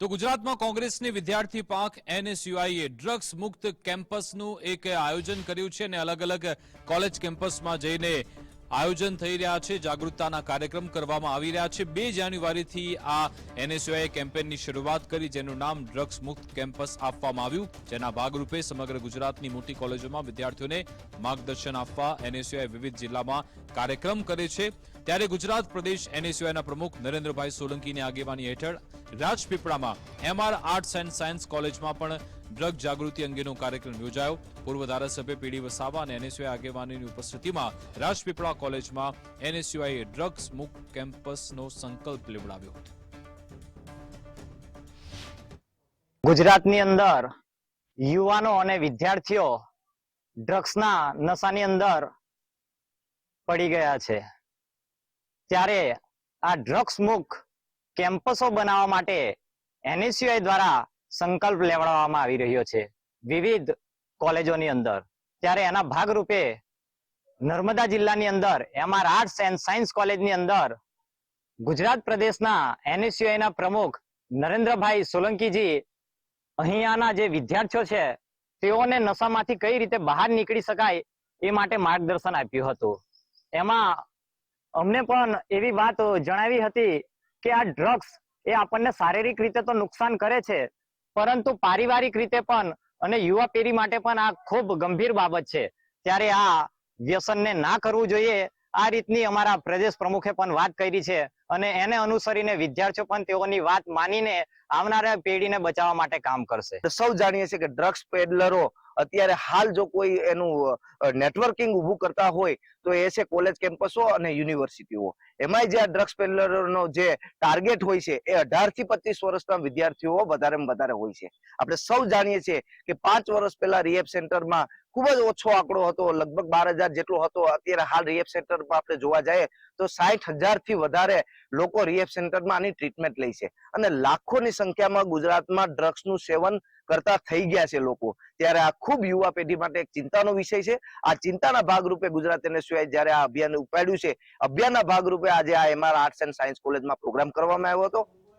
તો ગુજરાતમાં કોંગ્રેસની વિદ્યાર્થી પાંખ એનએસયુઆઈએ ડ્રગ્સ મુક્ત કેમ્પસનું એક આયોજન કર્યું છે અને અલગ અલગ કોલેજ કેમ્પસમાં જઈને આયોજન થઈ રહ્યા છે, જાગૃતતાના કાર્યક્રમ કરવામાં આવી રહ્યા છે। 2 જાન્યુઆરીથી આ એનએસયુઆઈએ કેમ્પેનની શરૂઆત કરી, જેનું નામ ડ્રગ્સ મુક્ત કેમ્પસ આપવામાં આવ્યું, જેના ભાગરૂપે સમગ્ર ગુજરાતની મોટી કોલેજોમાં વિદ્યાર્થીઓને માર્ગદર્શન આપવા એનએસયુઆઈ વિવિધ જિલ્લામાં કાર્યક્રમ કરે છે। ત્યારે ગુજરાત પ્રદેશ એનએસયુઆઈના પ્રમુખ નરેન્દ્રભાઈ સોલંકીની આગેવાની હેઠળ રાજપીપળામાં એમઆર આર્ટ્સ એન્ડ સાયન્સ કોલેજમાં પણ ડ્રગ જાગૃતિ અંગેનો કાર્યક્રમ યોજાયો। પૂર્વ ધારાસભ્ય પીડી વસાવા અને એનએસયુઆઈ આગેવાનીની ઉપસ્થિતિમાં રાજપીપળા કોલેજમાં એનએસયુઆઈએ ડ્રગ્સ મુક્ત કેમ્પસનો સંકલ્પ લેવડાવ્યો હતો। ગુજરાતની અંદર યુવાનો અને વિદ્યાર્થીઓ ડ્રગ્સના નશાની અંદર પડી ગયા છે, ત્યારે આ ડ્રગ્સ મુક્ત કેમ્પસો બનાવવા માટે એનએસયુઆઈ દ્વારા સંકલ્પ લેવડાવવામાં આવી રહ્યો છે વિવિધ કોલેજોની અંદર। ત્યારે એના ભાગરૂપે નર્મદા જિલ્લાની અંદર એમઆર આર્ટ્સ એન્ડ સાયન્સ કોલેજની અંદર ગુજરાત પ્રદેશના એનએસયુઆઈના પ્રમુખ નરેન્દ્રભાઈ સોલંકીજી અહીંયાના જે વિદ્યાર્થીઓ છે તેઓને નશામાંથી કઈ રીતે બહાર નીકળી શકાય એ માટે માર્ગદર્શન આપ્યું હતું। એમાં અમને પણ એવી વાત જણાવી હતી કે આ ડ્રગ્સ એ આપણને શારીરિક રીતે તો નુકસાન કરે છે, પરંતુ પારિવારિક રીતે પણ અને યુવા પેઢી માટે પણ આ ખૂબ ગંભીર બાબત છે। ત્યારે આ વ્યસનને ના કરવું જોઈએ, આ રીતની અમારા પ્રદેશ પ્રમુખે પણ વાત કરી છે અને એને અનુસરીને વિદ્યાર્થીઓ પણ તેઓની વાત માનીને આવનારા પેઢીને બચાવવા માટે કામ કરશે। સૌ જાણીએ છીએ કે ડ્રગ્સ પેડલરો અત્યારે હાલ જો કોઈ એનું નેટવર્કિંગ ઊભું કરતા હોય તો એ છે કોલેજ કેમ્પસો અને યુનિવર્સિટીઓ। એમાંય જે આ ડ્રગ્સ પેડલરોનો જે ટાર્ગેટ હોય છે એ 18 થી 25 વર્ષના વિદ્યાર્થીઓ વધારેમાં વધારે હોય છે। આપણે સૌ જાણીએ છીએ કે 5 વર્ષ પહેલા રિહેબ સેન્ટરમાં ખૂબ જ ઓછો આંકડો હતો, લગભગ 12,000 જેટલો હતો। અત્યારે હાલ રિહેબ સેન્ટરમાં આપણે જોવા જઈએ તો 60,000 થી વધારે લોકો રિહેબ સેન્ટરમાં આની ટ્રીટમેન્ટ લે છે અને લાખોની સંખ્યામાં ગુજરાતમાં ડ્રગ્સનું સેવન કરતા થઈ ગયા છે લોકો। ત્યારે આ ખૂબ યુવા પેઢી માટે એક ચિંતાનો વિષય છે। આ ચિંતાના ભાગરૂપે ગુજરાત એનએસયુઆઈ જ્યારે આ અભિયાન ઉપાડ્યું છે, અભિયાનના ભાગરૂપે આજે આ એમઆર આર્ટ્સ એન્ડ સાયન્સ કોલેજમાં પ્રોગ્રામ કરવામાં આવ્યો હતો।